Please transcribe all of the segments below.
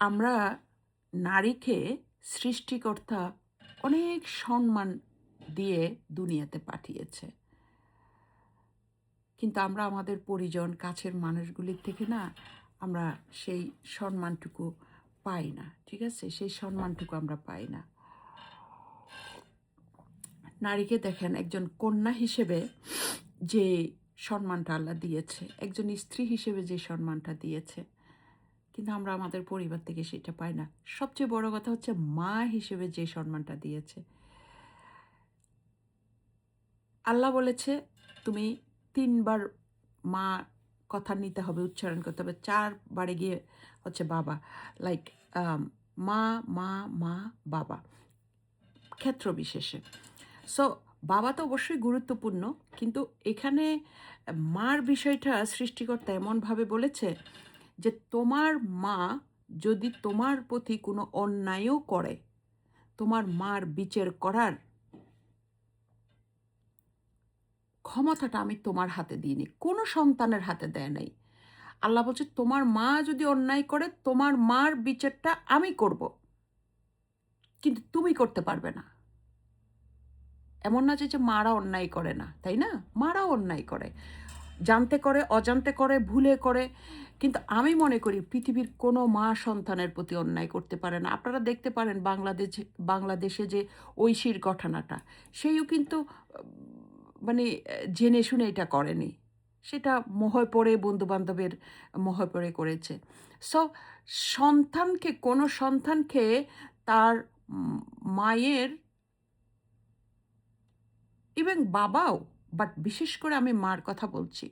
আমরা নারীকে সৃষ্টিকর্তা অনেক সম্মান দিয়ে দুনিয়াতে পাঠিয়েছে, কিন্তু আমরা আমাদের পরিজন কাছের মানুষগুলির থেকে না আমরা সেই সম্মানটুকু পাই না। ঠিক আছে, সেই সম্মানটুকু আমরা পাই না। নারীকে দেখেন একজন কন্যা হিসেবে যে সম্মানটা আল্লাহ দিয়েছে, একজন স্ত্রী হিসেবে যে সম্মানটা দিয়েছে, কিন্তু আমরা আমাদের পরিবার থেকে সেটা পাই না। সবচেয়ে বড় কথা হচ্ছে মা হিসেবে যে সম্মানটা দিয়েছে। আল্লাহ বলেছে তুমি 3বার মা কথা নিতে হবে, উচ্চারণ করতে হবে, 4বারে গিয়ে হচ্ছে বাবা, লাইক মা মা মা বাবা, ক্ষেত্র বিশেষে। সো বাবা তো অবশ্যই গুরুত্বপূর্ণ, কিন্তু এখানে মার বিষয়টা সৃষ্টিকর্তা এমনভাবে বলেছে যে তোমার মা যদি তোমার প্রতি কোনো অন্যায়ও করে, তোমার মার বিচার করার ক্ষমতাটা আমি তোমার হাতে দিইনি, কোনো সন্তানের হাতে দেয় নাই। আল্লাহ বলছে তোমার মা যদি অন্যায় করে তোমার মার বিচারটা আমি করব, কিন্তু তুমি করতে পারবে না। এমন না যে মারা অন্যায় করে না, তাই না? মারাও অন্যায় করে, জানতে করে অজান্তে করে ভুলে করে, কিন্তু আমি মনে করি পৃথিবীর কোনো মা সন্তানের প্রতি অন্যায় করতে পারে না। আপনারা দেখতে পারেন বাংলাদেশে যে ঐশীর ঘটনাটা, সেইও কিন্তু মানে জেনে শুনে এটা করেনি, সেটা মোহে পড়ে বন্ধুবান্ধবের মোহে পড়ে করেছে। সো কোনো সন্তানকে তার মায়ের, ইভেন বাবাও, বাট বিশেষ করে আমি মার কথা বলছি,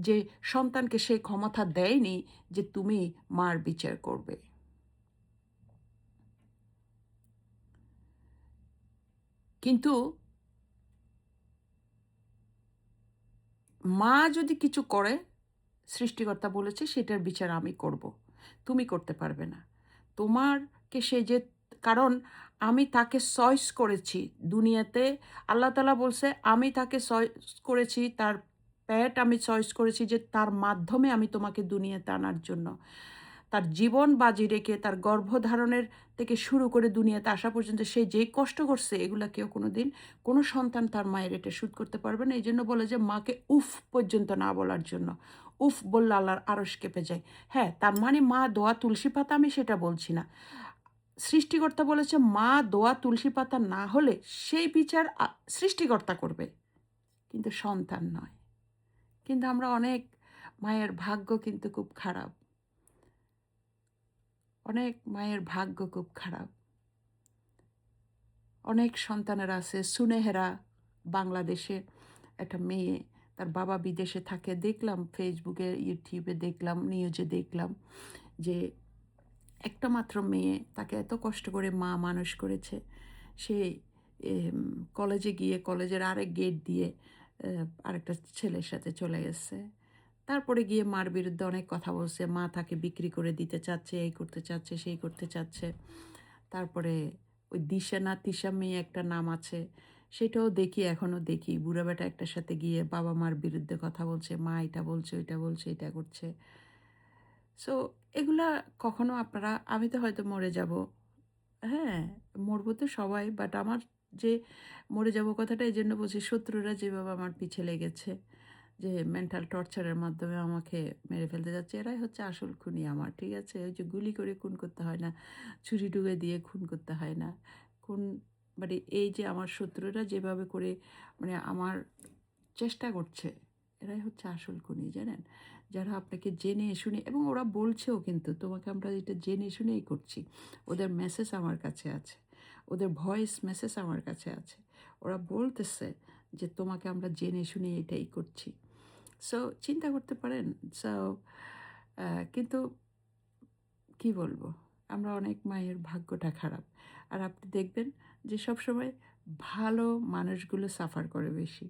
যে সন্তানকে সে ক্ষমতা দেয়নি যে তুমি মার বিচার করবে। কিন্তু মা যদি কিছু করে, সৃষ্টিকর্তা বলেছে সেটার বিচার আমি করব, তুমি করতে পারবে না। তোমারকে সে যে, কারণ আমি তাকে চয়েস করেছি দুনিয়াতে, আল্লাহ তাআলা বলছে আমি তাকে চয়েস করেছি, তার পেট আমি চয়েস করেছি যে তার মাধ্যমে আমি তোমাকে দুনিয়াতে আনার জন্য। তার জীবন বাজি রেখে তার গর্ভধারণের থেকে শুরু করে দুনিয়াতে আসা পর্যন্ত সে যেই কষ্ট করছে, এগুলা কেউ কোনো দিন কোনো সন্তান তার মায়ের এটা শুধ করতে পারবে না। এই জন্য বলে যে মাকে উফ পর্যন্ত না বলার জন্য। উফ বললে আল্লাহর আরশ কেঁপে যায়। হ্যাঁ, তার মানে মা দোয়া তুলসী পাতা, আমি সেটা বলছি না। সৃষ্টিকর্তা বলেছে মা দোয়া তুলসী পাতা না হলে সেই বিচার সৃষ্টিকর্তা করবে, কিন্তু সন্তান নয়। কিন্তু আমরা অনেক মায়ের ভাগ্য কিন্তু খুব খারাপ, অনেক মায়ের ভাগ্য খুব খারাপ। অনেক সন্তানেরা আছে, সুনেহেরা বাংলাদেশে একটা মেয়ে, তার বাবা বিদেশে থাকে, দেখলাম ফেসবুকে ইউটিউবে দেখলাম, নিউজে দেখলাম যে একটা মাত্র মেয়ে, তাকে এত কষ্ট করে মা মানুষ করেছে, সে কলেজে গিয়ে কলেজের আরেক গেট দিয়ে আরেকটা ছেলের সাথে চলে গেছে। তারপরে গিয়ে মার বিরুদ্ধে অনেক কথা বলছে, মা তাকে বিক্রি করে দিতে চাচ্ছে, এই করতে চাচ্ছে, সেই করতে চাচ্ছে। তারপরে ওই দিশা না তিশা মেয়ে একটা নাম আছে, সেটাও দেখি, এখনও দেখি, বুড়া বেটা একটার সাথে গিয়ে বাবা মার বিরুদ্ধে কথা বলছে, মা এটা বলছে ওইটা বলছে এটা করছে। সো এগুলা কখনো আপনারা, আমি তো হয়তো মরে যাব, হ্যাঁ, মরবো তো সবাই, বাট আমার যে মরে যাব কথাটা এই জন্য বলছি, শত্রুরা যেভাবে আমার পিছে লেগেছে, যে মেন্টাল টর্চারের মাধ্যমে আমাকে মেরে ফেলতে যাচ্ছে, এরাই হচ্ছে আসল খুনি আমার। ঠিক আছে, ওই যে গুলি করে খুন করতে হয় না, ছুরি ঢুকে দিয়ে খুন করতে হয় না, খুন মানে এই যে আমার শত্রুরা যেভাবে করে মানে আমার চেষ্টা করছে, এরাই হচ্ছে আসল খুনি, জানেন? যারা আপনাকে জেনে শুনে, এবং ওরা বলছেও কিন্তু তোমাকে আমরা এটা জেনে শুনেই করছি, ওদের মেসেজ আমার কাছে আছে, ওদের ভয়েস মেসেজ আমার কাছে আছে, ওরা বলতেছে যে তোমাকে আমরা জেনে শুনে এটাই করছি। সো চিন্তা করতে পারেন। সো কিন্তু কি বলবো, আমরা অনেক মায়ের ভাগ্যটা খারাপ। আর আপনি দেখবেন যে সবসময় ভালো মানুষগুলো সাফার করে বেশি।